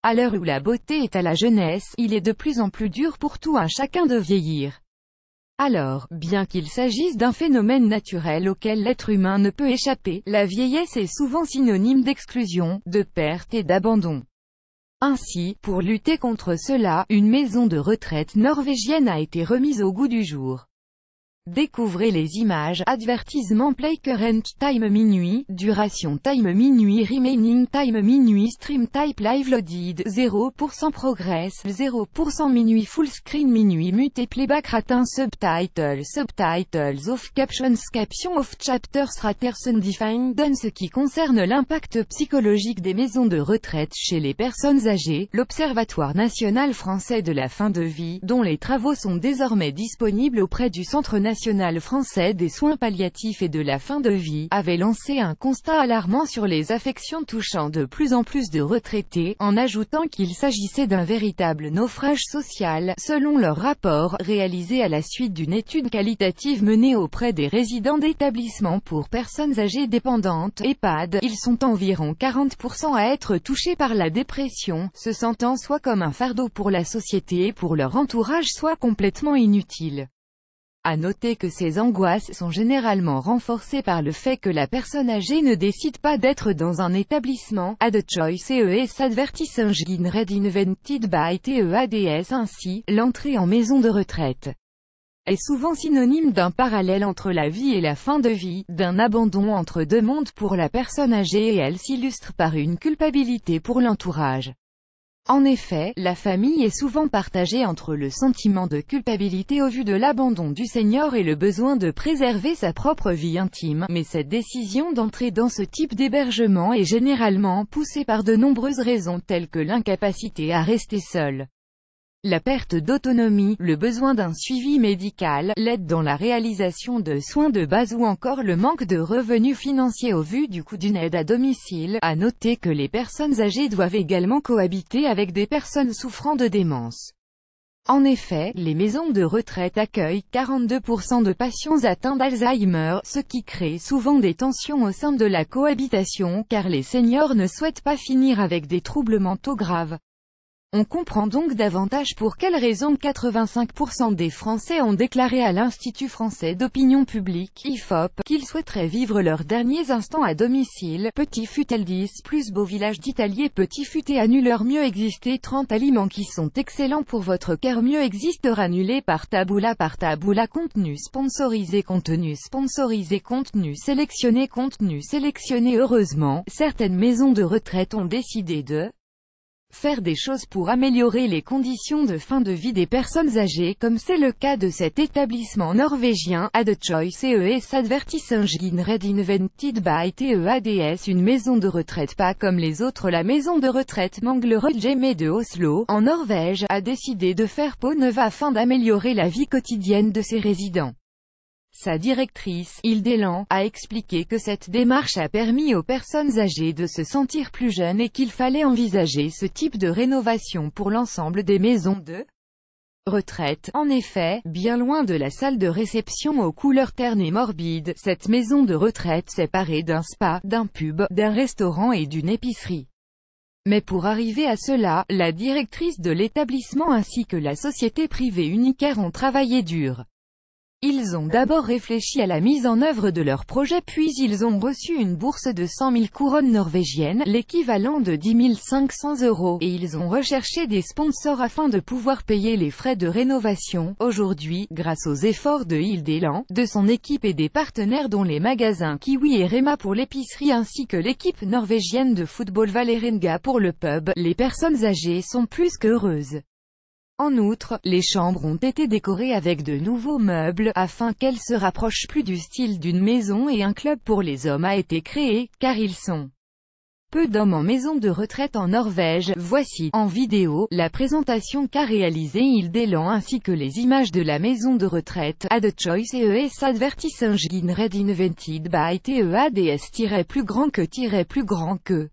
À l'heure où la beauté est à la jeunesse, il est de plus en plus dur pour tout un chacun de vieillir. Alors, bien qu'il s'agisse d'un phénomène naturel auquel l'être humain ne peut échapper, la vieillesse est souvent synonyme d'exclusion, de perte et d'abandon. Ainsi, pour lutter contre cela, une maison de retraite norvégienne a été remise au goût du jour. Découvrez les images, advertisement play current time minuit, duration time minuit remaining time minuit stream type live loaded, 0% progress, 0% minuit full screen minuit mute et playback ratin subtitles off captions off chapters raters undefined. En ce qui concerne l'impact psychologique des maisons de retraite chez les personnes âgées, l'Observatoire national français de la fin de vie, dont les travaux sont désormais disponibles auprès du Centre national français des soins palliatifs et de la fin de vie, avait lancé un constat alarmant sur les affections touchant de plus en plus de retraités, en ajoutant qu'il s'agissait d'un véritable naufrage social, selon leur rapport, réalisé à la suite d'une étude qualitative menée auprès des résidents d'établissements pour personnes âgées dépendantes, EHPAD. Ils sont environ 40% à être touchés par la dépression, se sentant soit comme un fardeau pour la société et pour leur entourage, soit complètement inutiles. À noter que ces angoisses sont généralement renforcées par le fait que la personne âgée ne décide pas d'être dans un établissement, a de choice EES advertising red invented by TEADS. Ainsi, l'entrée en maison de retraite est souvent synonyme d'un parallèle entre la vie et la fin de vie, d'un abandon entre deux mondes pour la personne âgée, et elle s'illustre par une culpabilité pour l'entourage. En effet, la famille est souvent partagée entre le sentiment de culpabilité au vu de l'abandon du senior et le besoin de préserver sa propre vie intime, mais cette décision d'entrer dans ce type d'hébergement est généralement poussée par de nombreuses raisons telles que l'incapacité à rester seul, la perte d'autonomie, le besoin d'un suivi médical, l'aide dans la réalisation de soins de base ou encore le manque de revenus financiers au vu du coût d'une aide à domicile. À noter que les personnes âgées doivent également cohabiter avec des personnes souffrant de démence. En effet, les maisons de retraite accueillent 42% de patients atteints d'Alzheimer, ce qui crée souvent des tensions au sein de la cohabitation, car les seniors ne souhaitent pas finir avec des troubles mentaux graves. On comprend donc davantage pour quelles raisons 85% des Français ont déclaré à l'Institut français d'opinion publique, IFOP, qu'ils souhaiteraient vivre leurs derniers instants à domicile. Petit futel 10 plus beau village d'Italier. Petit futé annuleur mieux exister. 30 aliments qui sont excellents pour votre cœur mieux exister. Annulé par Taboola. Contenu sponsorisé. Contenu sélectionné. Heureusement, certaines maisons de retraite ont décidé de faire des choses pour améliorer les conditions de fin de vie des personnes âgées, comme c'est le cas de cet établissement norvégien, A de Choice EES advertising red invented by TEADS. Une maison de retraite pas comme les autres. La maison de retraite Manglerudhjem de Oslo, en Norvège, a décidé de faire peau neuve afin d'améliorer la vie quotidienne de ses résidents. Sa directrice, Hilde Land, a expliqué que cette démarche a permis aux personnes âgées de se sentir plus jeunes et qu'il fallait envisager ce type de rénovation pour l'ensemble des maisons de retraite. En effet, bien loin de la salle de réception aux couleurs ternes et morbides, cette maison de retraite séparée d'un spa, d'un pub, d'un restaurant et d'une épicerie. Mais pour arriver à cela, la directrice de l'établissement ainsi que la société privée Unicare ont travaillé dur. Ils ont d'abord réfléchi à la mise en œuvre de leur projet, puis ils ont reçu une bourse de 100 000 couronnes norvégiennes, l'équivalent de 10 500 €, et ils ont recherché des sponsors afin de pouvoir payer les frais de rénovation. Aujourd'hui, grâce aux efforts de Hilde Land, de son équipe et des partenaires dont les magasins Kiwi et Rema pour l'épicerie ainsi que l'équipe norvégienne de football Vålerenga pour le pub, les personnes âgées sont plus qu'heureuses. En outre, les chambres ont été décorées avec de nouveaux meubles, afin qu'elles se rapprochent plus du style d'une maison, et un club pour les hommes a été créé, car ils sont peu d'hommes en maison de retraite en Norvège. Voici, en vidéo, la présentation qu'a réalisée Hilde Land ainsi que les images de la maison de retraite, A de Choice EES advertising red invented by TEADS plus grand que